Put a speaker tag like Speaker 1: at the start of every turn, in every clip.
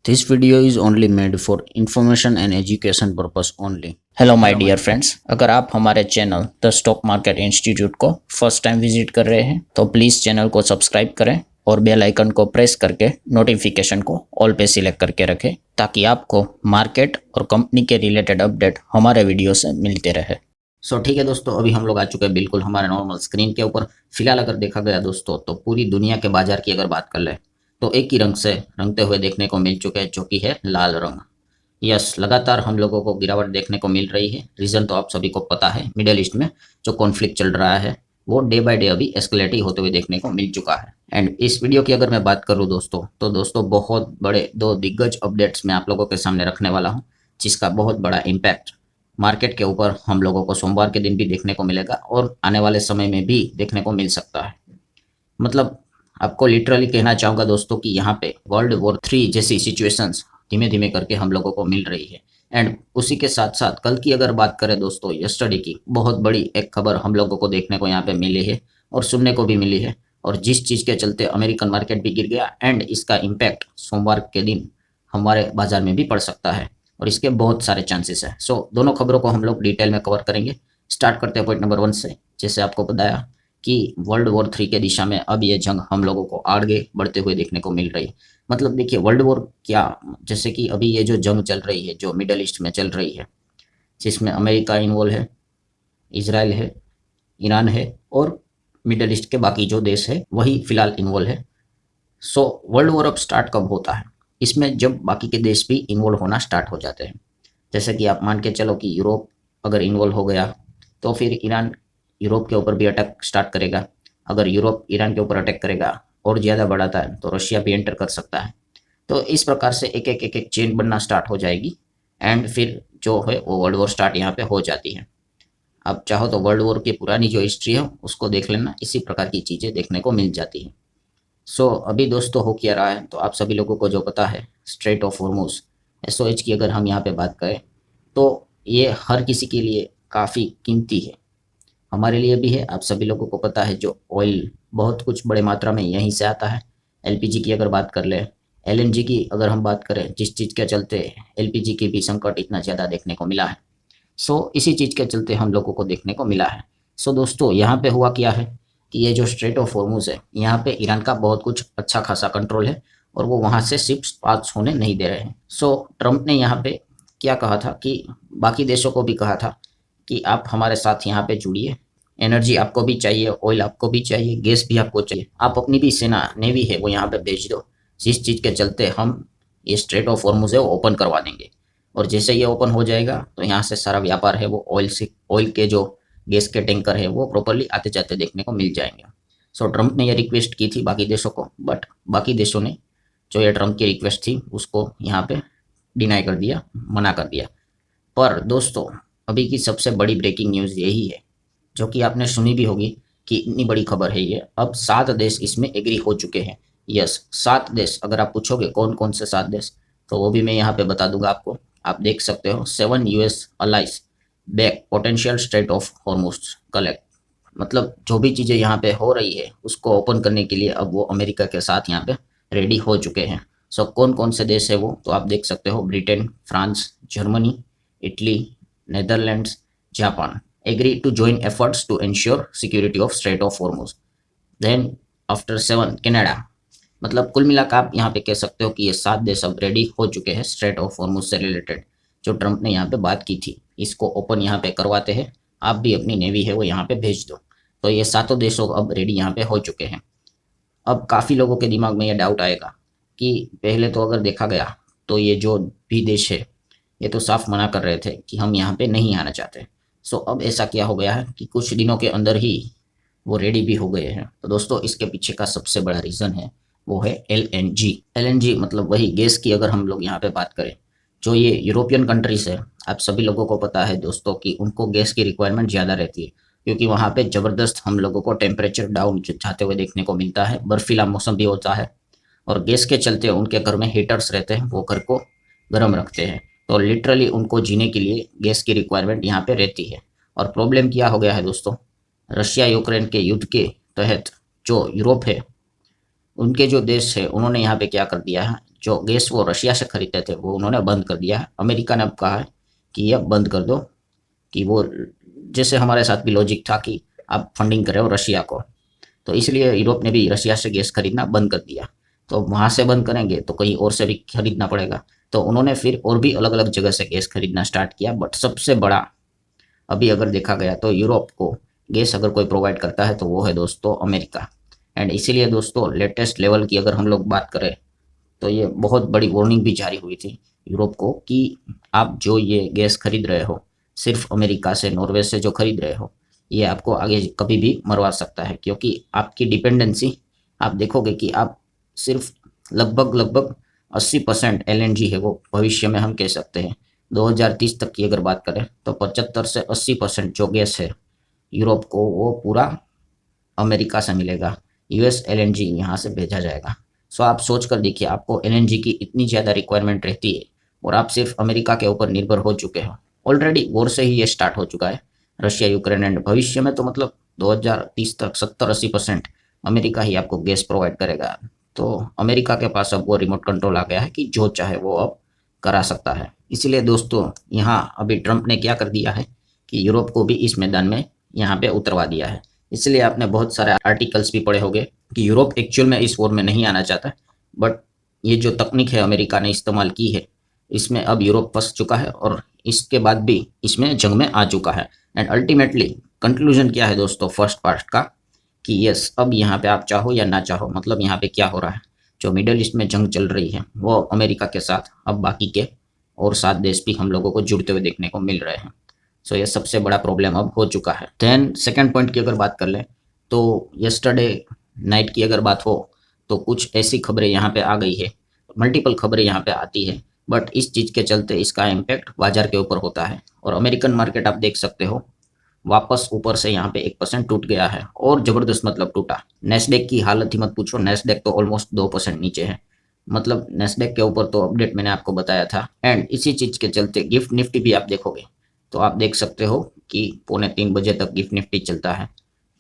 Speaker 1: This video is only made for information and education purpose only. Hello my dear friends, अगर आप हमारे channel the stock market institute को first time visit कर रहे हैं तो प्लीज़ चैनल को सब्सक्राइब करें और बेल आइकन को प्रेस करके नोटिफिकेशन को ऑल पे सिलेक्ट करके रखें ताकि आपको मार्केट और कंपनी के रिलेटेड अपडेट हमारे वीडियो से मिलते रहे। ठीक है दोस्तों, अभी हम लोग आ चुके हैं बिल्कुल हमारे नॉर्मल स्क्रीन के ऊपर। फिलहाल अगर देखा गया दोस्तों तो पूरी दुनिया के बाजार की अगर बात कर ले तो एक ही रंग से रंगते हुए देखने को मिल चुके हैं, जो कि है लाल रंग। यस, लगातार हम लोगों को गिरावट देखने को मिल रही है। रीज़न तो आप सभी को पता है, मिडिल ईस्ट में जो कॉन्फ्लिक्ट चल रहा है वो डे बाय डे अभी एस्केलेट ही होते हुए देखने को मिल चुका है। एंड इस वीडियो की अगर मैं बात करूं दोस्तों तो दोस्तों बहुत बड़े दो दिग्गज अपडेट्स मैं आप लोगों के सामने रखने वाला हूं, जिसका बहुत बड़ा इम्पैक्ट मार्केट के ऊपर हम लोगों को सोमवार के दिन भी देखने को मिलेगा और आने वाले समय में भी देखने को मिल सकता है। मतलब आपको लिटरली कहना चाहूँगा दोस्तों कि यहाँ पे वर्ल्ड वॉर 3 जैसी सिचुएशंस धीमे धीमे करके हम लोगों को मिल रही है। एंड उसी के साथ साथ कल की अगर बात करें दोस्तों, यस्टरडे की बहुत बड़ी एक खबर हम लोगों को देखने को यहाँ पे मिली है और सुनने को भी मिली है, और जिस चीज़ के चलते अमेरिकन मार्केट भी गिर गया एंड इसका इम्पैक्ट सोमवार के दिन हमारे बाजार में भी पड़ सकता है और इसके बहुत सारे चांसेस है। दोनों खबरों को हम लोग डिटेल में कवर करेंगे। स्टार्ट करते हैं पॉइंट नंबर 1 से। जैसे आपको बताया कि वर्ल्ड वॉर 3 के दिशा में अब ये जंग हम लोगों को आगे बढ़ते हुए देखने को मिल रही है। मतलब देखिए वर्ल्ड वॉर क्या, जैसे कि अभी ये जो जंग चल रही है जो मिडल ईस्ट में चल रही है, जिसमें अमेरिका इन्वॉल्व है, इजराइल है, ईरान है और मिडल ईस्ट के बाकी जो देश है वही फिलहाल इन्वॉल्व है। वर्ल्ड वॉर अब स्टार्ट कब होता है? इसमें जब बाकी के देश भी इन्वॉल्व होना स्टार्ट हो जाते हैं। जैसे कि आप मान के चलो कि यूरोप अगर इन्वॉल्व हो गया तो फिर ईरान यूरोप के ऊपर भी अटैक स्टार्ट करेगा। अगर यूरोप ईरान के ऊपर अटैक करेगा और ज़्यादा बढ़ाता है तो रशिया भी एंटर कर सकता है। तो इस प्रकार से एक एक चेन बनना स्टार्ट हो जाएगी एंड फिर जो है वो वर्ल्ड वॉर स्टार्ट यहाँ पे हो जाती है। आप चाहो तो वर्ल्ड वॉर की पुरानी जो हिस्ट्री है उसको देख लेना, इसी प्रकार की चीज़ें देखने को मिल जाती हैं। अभी दोस्तों हो क्या रहा है तो आप सभी लोगों को जो पता है, स्ट्रेट ऑफ हॉर्मुज SOH की अगर हम यहाँ पे बात करें तो ये हर किसी के लिए काफ़ी कीमती है, हमारे लिए भी है। आप सभी लोगों को पता है जो ऑयल बहुत कुछ बड़े मात्रा में यहीं से आता है। LPG की अगर बात कर ले, LNG की अगर हम बात करें, जिस चीज़ के चलते LPG की भी संकट इतना ज़्यादा देखने को मिला है, इसी चीज़ के चलते हम लोगों को देखने को मिला है। दोस्तों यहाँ पे हुआ क्या है कि ये जो स्ट्रेट ऑफ हॉर्मुज है यहाँ पे ईरान का बहुत कुछ अच्छा खासा कंट्रोल है और वो वहाँ से शिप्स पास होने नहीं दे रहे हैं। ट्रंप ने यहाँ पे क्या कहा था कि बाकी देशों को भी कहा था कि आप हमारे साथ यहाँ पे जुड़िए, एनर्जी आपको भी चाहिए, ऑयल आपको भी चाहिए, गैस भी आपको चाहिए, आप अपनी भी सेना नेवी है वो यहाँ पे भेज दो, जिस चीज़ के चलते हम ये स्ट्रेट ऑफ हॉर्मुज है वो ओपन करवा देंगे। और जैसे ये ओपन हो जाएगा तो यहाँ से सारा व्यापार है वो ऑयल के जो गैस के टैंकर है वो प्रॉपरली आते जाते देखने को मिल जाएंगे। ट्रंप ने ये रिक्वेस्ट की थी बाकी देशों को, बट बाकी देशों ने जो ये ट्रंप की रिक्वेस्ट थी उसको यहाँ पे डिनाई कर दिया, मना कर दिया। पर दोस्तों अभी की सबसे बड़ी ब्रेकिंग न्यूज़ यही है, जो कि आपने सुनी भी होगी कि इतनी बड़ी खबर है ये, अब 7 देश इसमें एग्री हो चुके हैं। यस, 7 देश। अगर आप पूछोगे कौन कौन से 7 देश, तो वो भी मैं यहाँ पे बता दूंगा आपको। आप देख सकते हो 7 US allies back potential strait of Hormuz collect. मतलब जो भी चीज़ें यहाँ पे हो रही है उसको ओपन करने के लिए अब वो अमेरिका के साथ यहाँ पे रेडी हो चुके हैं। कौन कौन से देश है वो, तो आप देख सकते हो Britain, France, Germany, Italy, Netherlands, Japan agree to join efforts to ensure security of Strait of Hormuz. Then after 7 Canada. मतलब कुल मिलाकर आप यहाँ पे कह सकते हो कि ये 7 देश अब रेडी हो चुके हैं स्ट्रेट ऑफ हॉर्मुज से रिलेटेड, जो ट्रंप ने यहाँ पे बात की थी, इसको ओपन यहाँ पे करवाते हैं, आप भी अपनी नेवी है वो यहाँ पे भेज दो। तो ये 7 देशों अब रेडी यहाँ पे हो चुके हैं। अब काफ़ी लोगों के दिमाग में ये डाउट आएगा कि पहले तो अगर देखा गया तो ये जो भी देश है ये तो साफ मना कर रहे थे कि हम यहाँ पे नहीं आना चाहते। अब ऐसा क्या हो गया है कि कुछ दिनों के अंदर ही वो रेडी भी हो गए हैं। तो दोस्तों इसके पीछे का सबसे बड़ा रीज़न है वो है LNG मतलब वही गैस की अगर हम लोग यहाँ पे बात करें, जो ये यूरोपियन कंट्रीज है, आप सभी लोगों को पता है दोस्तों कि उनको गैस की रिक्वायरमेंट ज़्यादा रहती है, क्योंकि वहाँ पे ज़बरदस्त हम लोगों को टेम्परेचर डाउन जाते हुए देखने को मिलता है, बर्फीला मौसम भी होता है और गैस के चलते उनके घर में हीटर्स रहते हैं, वो घर को गर्म रखते हैं। तो लिटरली उनको जीने के लिए गैस की रिक्वायरमेंट यहाँ पे रहती है। और प्रॉब्लम क्या हो गया है दोस्तों, रशिया यूक्रेन के युद्ध के तहत जो यूरोप है, उनके जो देश है उन्होंने यहाँ पे क्या कर दिया है, जो गैस वो रशिया से खरीदते थे वो उन्होंने बंद कर दिया है। अमेरिका ने अब कहा है कि ये बंद कर दो, कि वो जैसे हमारे साथ भी लॉजिक था कि आप फंडिंग कर रहे हो रशिया को, तो इसलिए यूरोप ने भी रशिया से गैस खरीदना बंद कर दिया। तो वहाँ से बंद करेंगे तो कहीं और से भी खरीदना पड़ेगा, तो उन्होंने फिर और भी अलग अलग जगह से गैस खरीदना स्टार्ट किया। बट सबसे बड़ा अभी अगर देखा गया तो यूरोप को गैस अगर कोई प्रोवाइड करता है तो वो है दोस्तों अमेरिका। एंड इसीलिए दोस्तों लेटेस्ट लेवल की अगर हम लोग बात करें तो ये बहुत बड़ी वार्निंग भी जारी हुई थी यूरोप को कि आप जो ये गैस खरीद रहे हो सिर्फ अमेरिका से, नॉर्वे से जो खरीद रहे हो, ये आपको आगे कभी भी मरवा सकता है, क्योंकि आपकी डिपेंडेंसी आप देखोगे कि आप सिर्फ लगभग लगभग 80% एलएनजी है वो भविष्य में हम कह सकते हैं 2030 तक की अगर बात करें तो 75 से 80% जो गैस है यूरोप को वो पूरा अमेरिका से मिलेगा। यूएस एलएनजी यहाँ से भेजा जाएगा। सो आप सोच कर देखिए, आपको एलएनजी की इतनी ज़्यादा रिक्वायरमेंट रहती है और आप सिर्फ अमेरिका के ऊपर निर्भर हो चुके हो। ऑलरेडी वॉर से ही ये स्टार्ट हो चुका है, रशिया यूक्रेन, एंड भविष्य में तो मतलब 2030 तक 70-80% अमेरिका ही आपको गैस प्रोवाइड करेगा। तो अमेरिका के पास अब वो रिमोट कंट्रोल आ गया है कि जो चाहे वो अब करा सकता है। इसीलिए दोस्तों यहाँ अभी ट्रंप ने क्या कर दिया है कि यूरोप को भी इस मैदान में यहाँ पे उतरवा दिया है। इसलिए आपने बहुत सारे आर्टिकल्स भी पढ़े होंगे कि यूरोप एक्चुअल में इस वॉर में नहीं आना चाहता, बट ये जो तकनीक है अमेरिका ने इस्तेमाल की है इसमें अब यूरोप फंस चुका है और इसके बाद भी इसमें जंग में आ चुका है। एंड अल्टीमेटली कंक्लूजन क्या है दोस्तों फर्स्ट पार्ट का, कि यस अब यहाँ पे आप चाहो या ना चाहो, मतलब यहाँ पे क्या हो रहा है, जो मिडल ईस्ट में जंग चल रही है वो अमेरिका के साथ अब बाकी के और 7 देश भी हम लोगों को जुड़ते हुए देखने को मिल रहे हैं। सो ये सबसे बड़ा प्रॉब्लम अब हो चुका है। देन सेकंड पॉइंट की अगर बात कर लें तो यस्टरडे नाइट की अगर बात हो तो कुछ ऐसी खबरें यहाँ पे आ गई है, मल्टीपल खबरें यहाँ पे आती है, बट इस चीज़ के चलते इसका इम्पैक्ट बाजार के ऊपर होता है और अमेरिकन मार्केट आप देख सकते हो वापस ऊपर से यहाँ पे 1% टूट गया है और ज़बरदस्त मतलब टूटा। नेस्डेक की हालत ही मत पूछो, नेस्डेक तो ऑलमोस्ट 2% नीचे है। मतलब नेस्डेक के ऊपर तो अपडेट मैंने आपको बताया था। एंड इसी चीज़ के चलते गिफ्ट निफ्टी भी आप देखोगे तो आप देख सकते हो कि 2:45 तक गिफ्ट निफ्टी चलता है,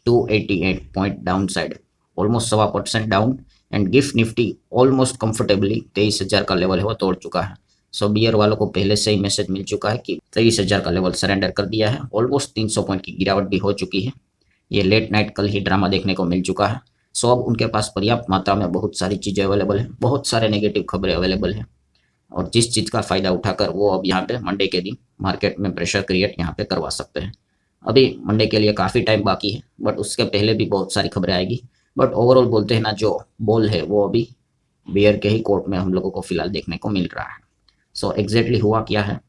Speaker 1: 288 point down side, almost 1.25% down. And gift Nifty almost comfortably 23,000 का लेवल है वो तोड़ चुका है। सो बियर वालों को पहले से ही मैसेज मिल चुका है कि 23,000 का लेवल सरेंडर कर दिया है। ऑलमोस्ट 300 पॉइंट की गिरावट भी हो चुकी है। ये लेट नाइट कल ही ड्रामा देखने को मिल चुका है। सो अब उनके पास पर्याप्त मात्रा में बहुत सारी चीज़ें अवेलेबल है, बहुत सारे नेगेटिव खबरें अवेलेबल है और जिस चीज़ का फ़ायदा उठाकर वो अब यहाँ पे मंडे के दिन मार्केट में प्रेशर क्रिएट यहाँ पे करवा सकते हैं। अभी मंडे के लिए काफ़ी टाइम बाकी है, बट उसके पहले भी बहुत सारी खबरें आएगी। बट ओवरऑल बोलते हैं ना, जो बॉल है वो अभी बेयर के ही कोर्ट में हम लोगों को फिलहाल देखने को मिल रहा है। सो एग्जैक्टली हुआ क्या है,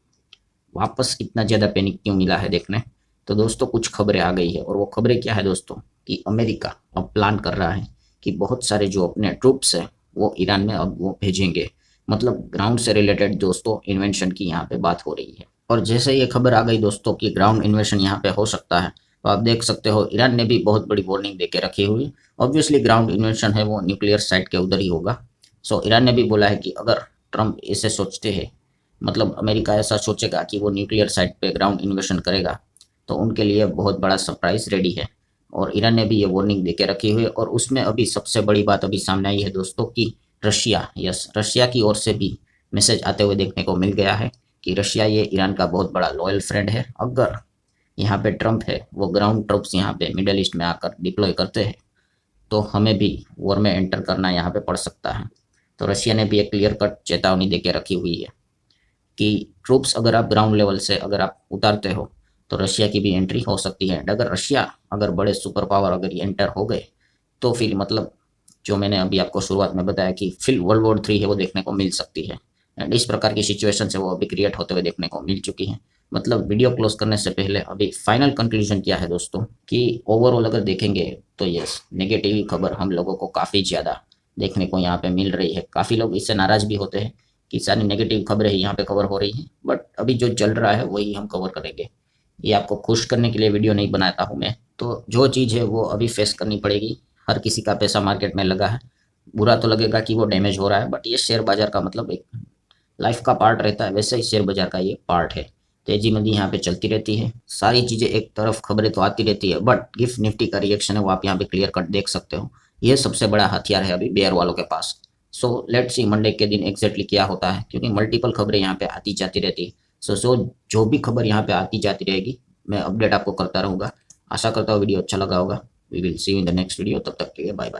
Speaker 1: वापस इतना ज़्यादा पैनिक क्यों मिला है देखने, तो दोस्तों कुछ खबरें आ गई है और वो खबरें क्या है दोस्तों, कि अमेरिका अब प्लान कर रहा है कि बहुत सारे जो अपने ट्रूप्स हैं वो ईरान में अब वो भेजेंगे। मतलब ग्राउंड से रिलेटेड दोस्तों इन्वेंशन की यहाँ पे बात हो रही है। और जैसे ये खबर आ गई दोस्तों कि ग्राउंड इन्वेशन यहाँ पे हो सकता है, तो आप देख सकते हो ईरान ने भी बहुत बड़ी वार्निंग दे के रखी हुई है। ऑब्वियसली ग्राउंड इन्वेंशन है वो न्यूक्लियर साइट के उधर ही होगा। सो ईरान ने भी बोला है कि अगर ट्रंप ऐसे सोचते हैं, मतलब अमेरिका ऐसा सोचेगा कि वो न्यूक्लियर साइट पे ग्राउंड इन्वेशन करेगा, तो उनके लिए बहुत बड़ा सरप्राइज रेडी है। और ईरान ने भी ये वार्निंग दे के रखी हुई है। और उसमें अभी सबसे बड़ी बात अभी सामने आई है दोस्तों कि रशिया, यस रशिया की ओर से भी मैसेज आते हुए देखने को मिल गया है कि रशिया ये ईरान का बहुत बड़ा लॉयल फ्रेंड है। अगर यहाँ पे ट्रंप है वो ग्राउंड ट्रूप्स यहाँ पे मिडल ईस्ट में आकर डिप्लॉय करते हैं तो हमें भी वॉर में एंटर करना यहाँ पे पड़ सकता है। तो रशिया ने भी एक क्लियर कट चेतावनी दे के रखी हुई है कि ट्रूप्स अगर आप ग्राउंड लेवल से अगर आप उतारते हो तो रशिया की भी एंट्री हो सकती है। अगर रशिया, अगर बड़े सुपर पावर अगर ये एंटर हो गए तो फिर मतलब जो मैंने अभी आपको शुरुआत में बताया कि फिर वर्ल्ड वॉर 3 है वो देखने को मिल सकती है। एंड इस प्रकार की सिचुएशन से वो अभी क्रिएट होते हुए देखने को मिल चुकी है। मतलब वीडियो क्लोज करने से पहले अभी फाइनल कंक्लूजन क्या है दोस्तों, कि ओवरऑल अगर देखेंगे तो यस नेगेटिव खबर हम लोगों को काफ़ी ज़्यादा देखने को यहाँ पे मिल रही है। काफ़ी लोग इससे नाराज़ भी होते हैं कि सारी नेगेटिव खबरें ही यहाँ पे कवर हो रही हैं, बट अभी जो चल रहा है वही हम कवर करेंगे। ये आपको खुश करने के लिए वीडियो नहीं बनाता हूँ मैं, तो जो चीज़ है वो अभी फेस करनी पड़ेगी। हर किसी का पैसा मार्केट में लगा है, बुरा तो लगेगा कि वो डैमेज हो रहा है, बट ये शेयर बाजार का मतलब एक लाइफ का पार्ट रहता है, वैसे ही शेयर बाजार का ये पार्ट है। तेजी मंदी यहाँ पे चलती रहती है, सारी चीज़ें एक तरफ खबरें तो आती रहती है, बट गिफ्ट निफ्टी का रिएक्शन है वो आप यहाँ पे क्लियर कट देख सकते हो। ये सबसे बड़ा हथियार है अभी बेयर वालों के पास। सो लेट्स सी मंडे के दिन एग्जैक्टली क्या होता है, क्योंकि मल्टीपल खबरें यहाँ पे आती जाती रहती है। सो जो भी खबर यहाँ पे आती जाती रहेगी मैं अपडेट आपको करता रहूँगा। आशा करता हूँ वीडियो अच्छा लगा होगा। We will see you in the next video, तब तक के लिए बाय बाय।